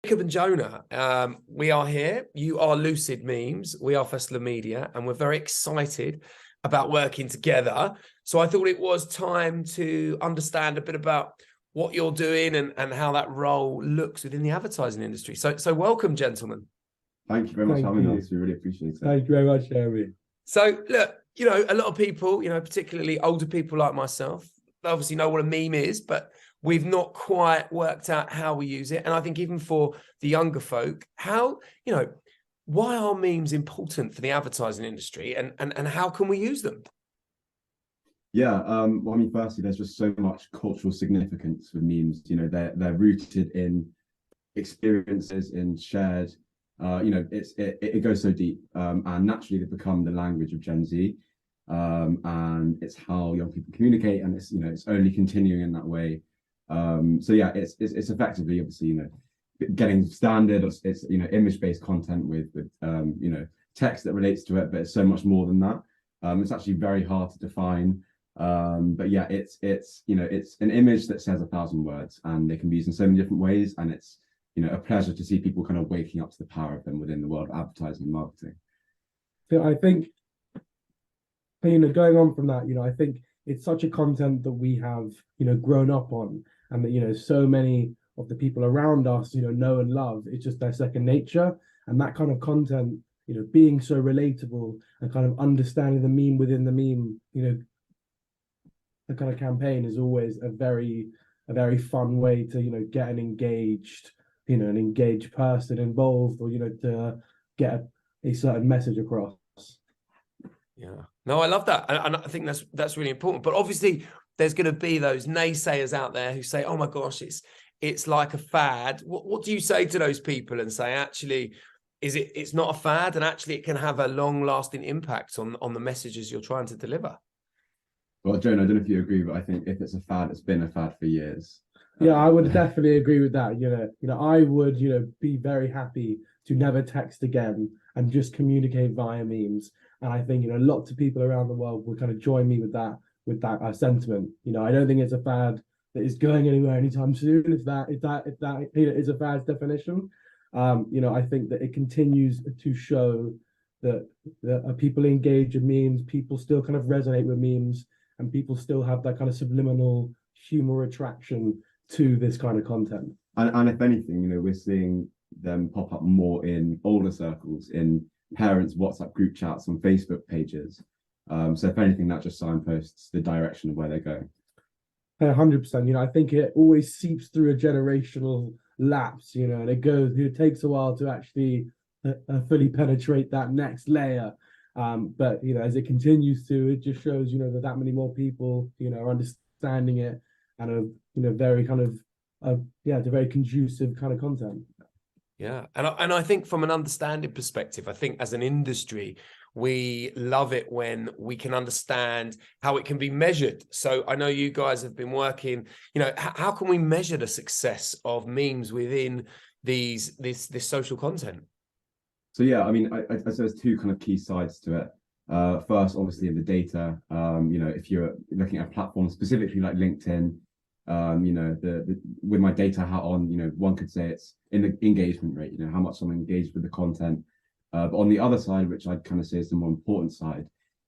Jacob and Jonah, we are here. You are Lucid Memes. We are Festival of Media, and we're very excited about working together. So I thought it was time to understand a bit about what you're doing and how that role looks within the advertising industry. So welcome, gentlemen. Thank you very much for having us. We really appreciate it. Thank you very much, Jeremy. So look, a lot of people, particularly older people like myself, obviously know what a meme is, but we've not quite worked out how we use it. And I think even for the younger folk, why are memes important for the advertising industry and how can we use them? Yeah, firstly, there's just so much cultural significance with memes. They're rooted in experiences, in shared, it goes so deep. And naturally they've become the language of Gen Z. And it's how young people communicate, and it's only continuing in that way. It's effectively, obviously, getting standard. It's image-based content with text that relates to it, but it's so much more than that. It's actually very hard to define. It's an image that says 1,000 words, and they can be used in so many different ways. And it's a pleasure to see people kind of waking up to the power of them within the world of advertising and marketing. So I think, going on from that, I think it's such a content that we have, grown up on, and that, so many of the people around us, know and love. It's just their second nature. And that kind of content, being so relatable and kind of understanding the meme within the meme, the kind of campaign is always a very fun way to, get an engaged person involved, or, to get a certain message across. Yeah, no, I love that. And I think that's really important. But obviously there's going to be those naysayers out there who say, oh my gosh, it's like a fad. What do you say to those people and say, actually, it's not a fad, and actually it can have a long lasting impact on the messages you're trying to deliver? Well, Jonah, I don't know if you agree, but I think if it's a fad, it's been a fad for years. Yeah, I would definitely agree with that. I would, be very happy to never text again and just communicate via memes. And I think, lots of people around the world will kind of join me with that sentiment. I don't think it's a fad that is going anywhere anytime soon. If that is a fad's definition. I think that it continues to show that people engage in memes, people still kind of resonate with memes, and people still have that kind of subliminal humor attraction to this kind of content. And if anything, we're seeing them pop up more in older circles, in parents' WhatsApp group chats, on Facebook pages. So if anything, that just signposts the direction of where they're going. 100%. I think it always seeps through a generational lapse, and it takes a while to actually fully penetrate that next layer. But as it continues to, it just shows that many more people are understanding it, and very kind of it's a very conducive kind of content. Yeah, and I think from an understanding perspective, I think as an industry, we love it when we can understand how it can be measured. So I know you guys have been working, how can we measure the success of memes within this social content? So yeah, I there's two kind of key sides to it. First, obviously, in the data, if you're looking at platforms specifically like LinkedIn, with my data hat on, one could say it's in the engagement rate, how much someone engaged with the content. But on the other side, which I'd kind of say is the more important side,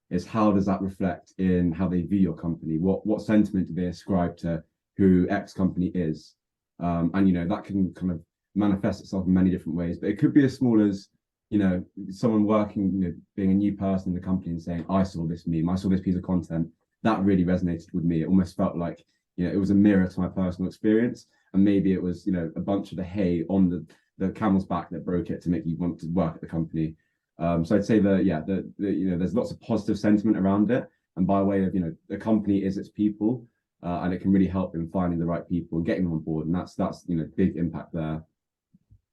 is how does that reflect in how they view your company? What sentiment do they ascribe to who X company is? And that can kind of manifest itself in many different ways. But it could be as small as someone working, being a new person in the company and saying, I saw this meme, I saw this piece of content that really resonated with me. It almost felt like it was a mirror to my personal experience, and maybe it was a bunch of the hay on the camel's back that broke it to make you want to work at the company. So I'd say there's lots of positive sentiment around it, and by way of the company is its people, and it can really help in finding the right people and getting them on board, and that's big impact there.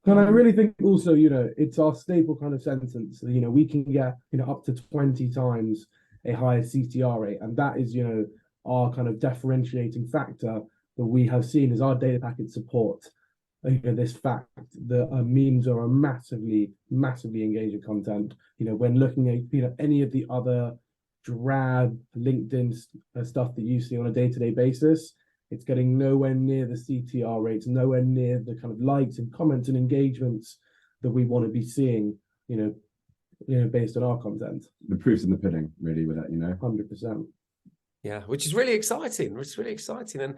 And I really think also it's our staple kind of sentence. We can get up to 20 times a higher CTR rate, and that is our kind of differentiating factor that we have seen is our data packet support this fact that memes are a massively engaging content. When looking at any of the other drab LinkedIn stuff that you see on a day-to-day basis, it's getting nowhere near the CTR rates, nowhere near the kind of likes and comments and engagements that we want to be seeing, based on our content. The proof's in the pudding, really, with that, 100%. Yeah, which is really exciting. It's really exciting.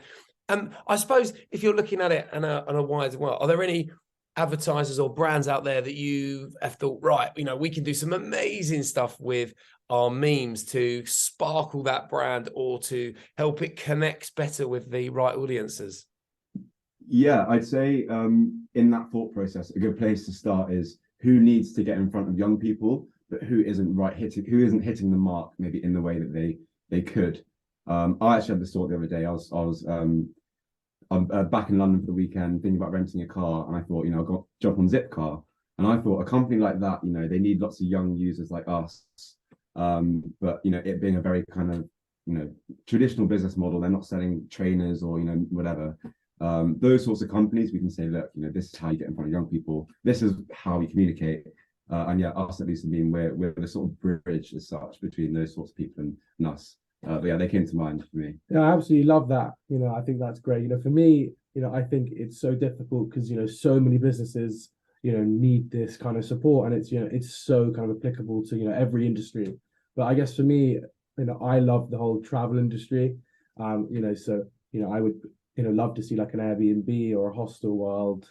And I suppose if you're looking at it on a wider world, are there any advertisers or brands out there that you have thought, right, we can do some amazing stuff with our memes to sparkle that brand or to help it connect better with the right audiences? Yeah, I'd say in that thought process, a good place to start is who needs to get in front of young people, but who isn't hitting the mark maybe in the way that they could. I actually had this thought the other day. I was back in London for the weekend thinking about renting a car, and I thought, I'll go jump on Zipcar. And I thought a company like that, they need lots of young users like us. But it being a very kind of traditional business model, they're not selling trainers or whatever. Those sorts of companies, we can say, look, this is how you get in front of young people. This is how we communicate. And yeah, us at Lucid Meme, we're the sort of bridge as such between those sorts of people and us. But yeah, they came to mind for me. Yeah, I absolutely love that. I think that's great. For me, I think it's so difficult because so many businesses need this kind of support, and it's so kind of applicable to every industry. But I guess for me, I love the whole travel industry. So I would love to see like an Airbnb or a Hostelworld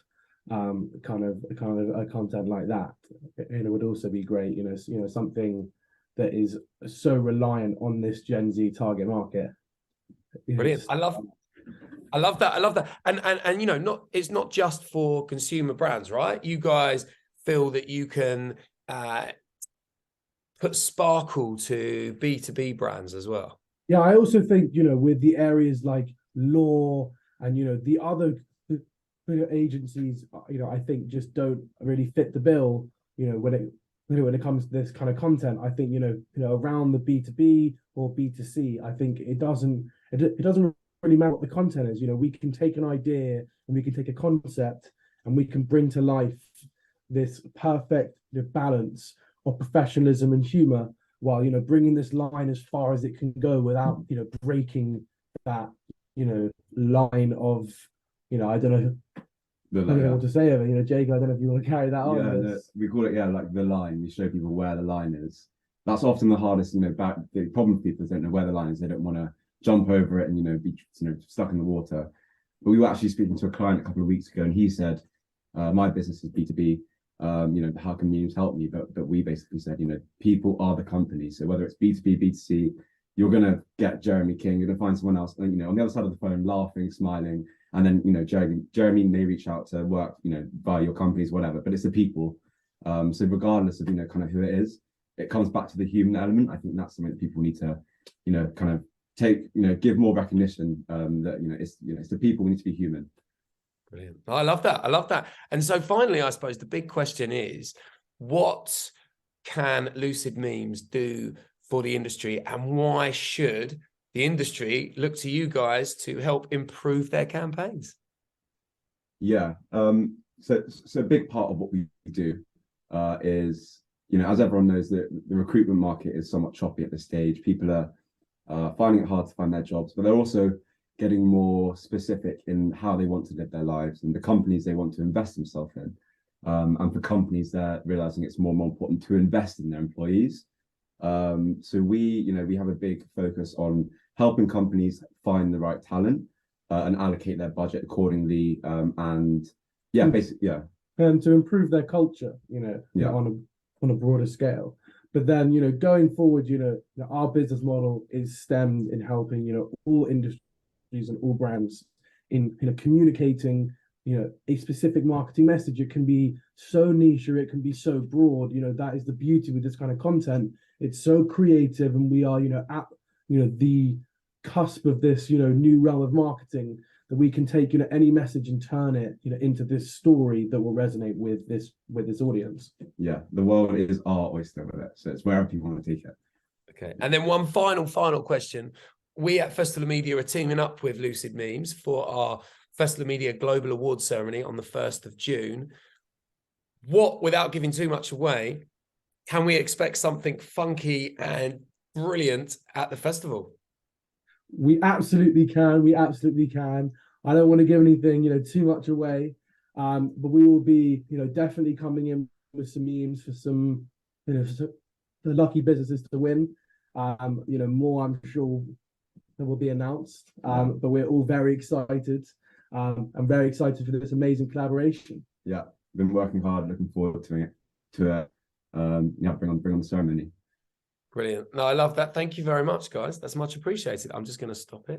kind of a content like that. It would also be great. Something that is so reliant on this Gen Z target market. Brilliant. I love that. And it's not just for consumer brands, right? You guys feel that you can put sparkle to B2B brands as well. Yeah, I also think, with the areas like law and, the other agencies, I think just don't really fit the bill, when it comes to this kind of content. I think, around the B2B or B2C, I think it doesn't really matter what the content is. We can take an idea and we can take a concept and we can bring to life this perfect balance of professionalism and humor while, bringing this line as far as it can go without, breaking that, line of, I don't know. I don't know what to say of it. Jake, I don't know if you want to carry that on. Yeah, we call it, like the line. We show people where the line is. That's often the hardest, the problem people don't know where the line is. They don't want to jump over it and, be, stuck in the water. But we were actually speaking to a client a couple of weeks ago, and he said, my business is B2B. How can memes help me? But we basically said, people are the company. So whether it's B2B, B2C, you're going to get Jeremy King, you're going to find someone else, and, on the other side of the phone, laughing, smiling. And then, Jeremy may reach out to work, via your companies, whatever, but it's the people. So regardless of, kind of who it is, it comes back to the human element. I think that's something that people need to, kind of take, give more recognition, that, it's the people, we need to be human. Brilliant. I love that. And so finally, I suppose the big question is, what can Lucid Memes do for the industry, and why should the industry look to you guys to help improve their campaigns? Yeah. So a big part of what we do is, as everyone knows, the recruitment market is somewhat choppy at this stage. People are finding it hard to find their jobs, but they're also getting more specific in how they want to live their lives and the companies they want to invest themselves in. And for companies, they're realizing it's more and more important to invest in their employees. So we have a big focus on helping companies find the right talent and allocate their budget accordingly. And to improve their culture, on a broader scale. But then, going forward, our business model is stemmed in helping, all industries and all brands in communicating, a specific marketing message. It can be so niche or it can be so broad. That is the beauty with this kind of content. It's so creative, and we are, at the cusp of this, new realm of marketing, that we can take, any message and turn it, into this story that will resonate with this audience. Yeah, the world is our oyster with it, so it's wherever people want to take it. Okay, and then one final question. We at Festival Media are teaming up with Lucid Memes for our Festival Media Global Awards ceremony on the 1st of June. What, without giving too much away, can we expect something funky and brilliant at the festival? We absolutely can. We absolutely can. I don't want to give anything, too much away. But we will be, definitely coming in with some memes for some, for the lucky businesses to win. More I'm sure that will be announced. But we're all very excited. I'm very excited for this amazing collaboration. Yeah, been working hard, looking forward to it. Bring on the ceremony. Brilliant. No, I love that. Thank you very much, guys. That's much appreciated. I'm just going to stop it.